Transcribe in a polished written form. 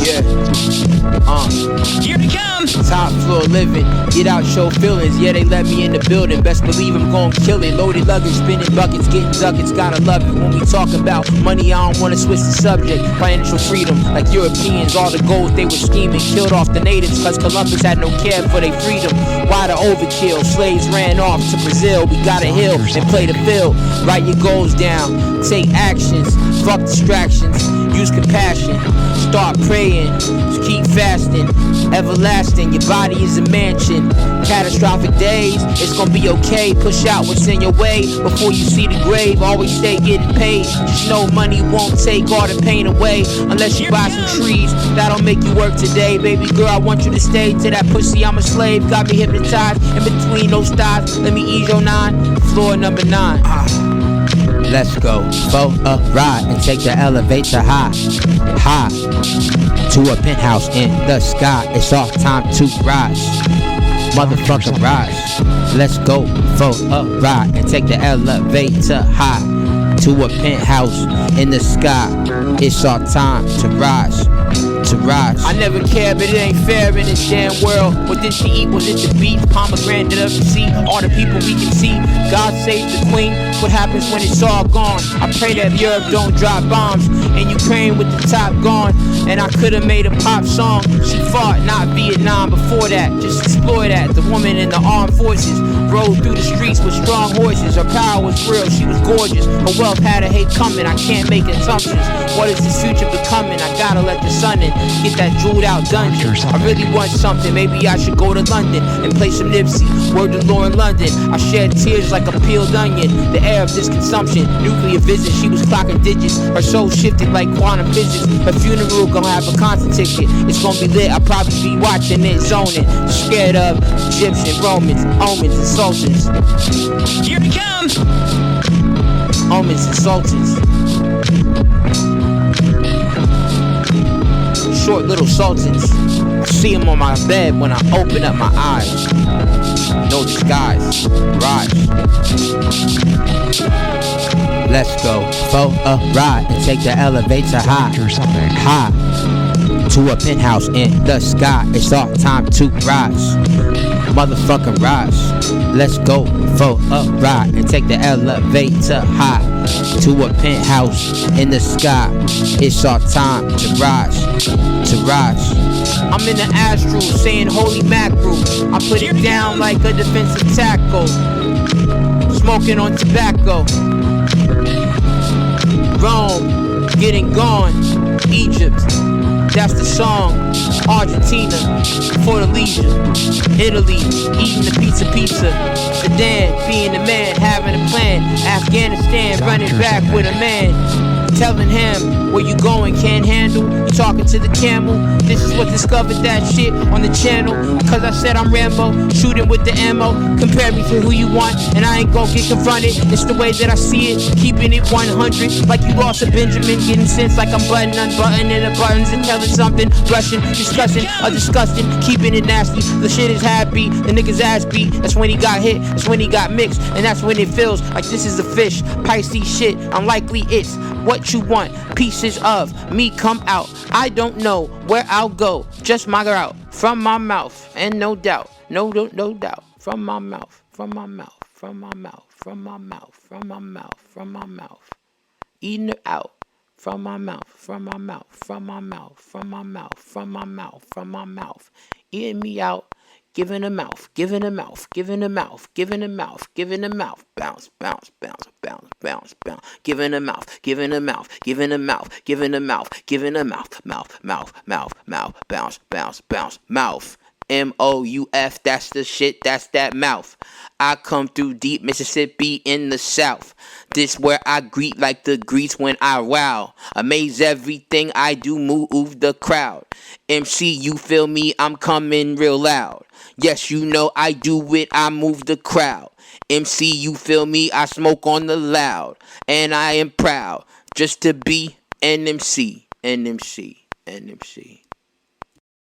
Yeah. Here they come. Top floor living. Get out, show feelings. Yeah, they let me in the building. Best believe I'm gon' kill it. Loaded luggage, spinning buckets, getting ducats. Gotta love it. When we talk about money, I don't wanna switch the subject. Financial freedom, like Europeans. All the goals they were scheming. Killed off the natives, cause Columbus had no care for their freedom. Why the overkill? Slaves ran off to Brazil. We gotta heal and play the field. Write your goals down. Take actions. Fuck distractions. Use compassion. Start praying. Keep fasting. Everlasting. Your body is a mansion. Catastrophic days. It's gonna be okay. Push out what's in your way before you see the grave. Always stay getting paid. Just know money won't take all the pain away unless you buy some trees. That'll make you work today. Baby girl, I want you to stay to that pussy. I'm a slave. Got me hypnotized in between those thighs. Let me ease your 9. Floor number 9. Let's go for a ride and take the elevator high to a penthouse in the sky. It's our time to rise, motherfucking rise. Let's go for a ride and take the elevator high to a penthouse in the sky. It's our time to rise. I never cared, but it ain't fair in this damn world. What did she eat? Was it the beef? Pomegranate of the sea? All the people we can see. God save the queen. What happens when it's all gone? I pray that Europe don't drop bombs and Ukraine with the top gone. And I could've made a pop song. She fought, not Vietnam. Before that, just explore that. The woman in the armed forces rode through the streets with strong horses. Her power was real, she was gorgeous. Her wealth had a hate coming. I can't make assumptions. What is this future becoming? I gotta let the sun in. Get that jeweled out dungeon. I really want something. Maybe I should go to London and play some Nipsey. Word to Lauren London. I shed tears like a peeled onion. The air of this consumption. Nuclear visit. She was clocking digits. Her soul shifted like quantum physics. Her funeral gonna have a concert ticket. It's gonna be lit. I'll probably be watching it, zoning. Scared of Egyptian, Romans, omens, and sultans. Here they come. Omens and sultans. Short little sultans. I see them on my bed when I open up my eyes. No disguise. Rise. Let's go for a ride and take the elevator high to a penthouse in the sky. It's our time to rise, motherfucking rise. Let's go for a ride and take the elevator high to a penthouse in the sky. It's our time to rise, I'm in the astral saying holy mackerel. I put it down like a defensive tackle. Smoking on tobacco. Rome, getting gone. Egypt, that's the song. Argentina, for the leisure. Italy, eating the pizza. Sudan, being the man, having a plan. Afghanistan, running back with a man. Telling him, where you going, can't handle. You talking to the camel. This is what discovered that shit on the channel. Cause I said I'm Rambo, shooting with the ammo. Compare me to who you want, and I ain't gon' get confronted. It's the way that I see it, keeping it 100. Like you lost a Benjamin, getting sense like I'm unbuttoning the buttons and telling something. Brushing, discussing, disgusting, keeping it nasty. The shit is happy, the nigga's ass beat. That's when he got hit, that's when he got mixed. And that's when it feels like this is a fish. Pisces shit, unlikely it's what you want. Pieces of me come out. I don't know where I'll go. Just my route from my mouth. And no doubt, no doubt. From my mouth, from my mouth, from my mouth, from my mouth, from my mouth, from my mouth. Eating it out. From my mouth, from my mouth, from my mouth, from my mouth, from my mouth, from my mouth. Eating me out. Giving a mouth, giving a mouth, giving a mouth, giving a mouth, giving a mouth, bounce, bounce, bounce, bounce, bounce, bounce, giving a mouth, giving a mouth, giving a mouth, giving a mouth, giving a mouth, mouth, mouth, mouth, mouth, bounce, bounce, bounce, mouth. MOUF, that's the shit, that's that mouth. I come through deep Mississippi in the South. This where I greet like the Greeks when I wow. Amaze everything I do, move the crowd. MC, you feel me? I'm coming real loud. Yes, you know I do it, I move the crowd. MC, you feel me? I smoke on the loud. And I am proud just to be an MC.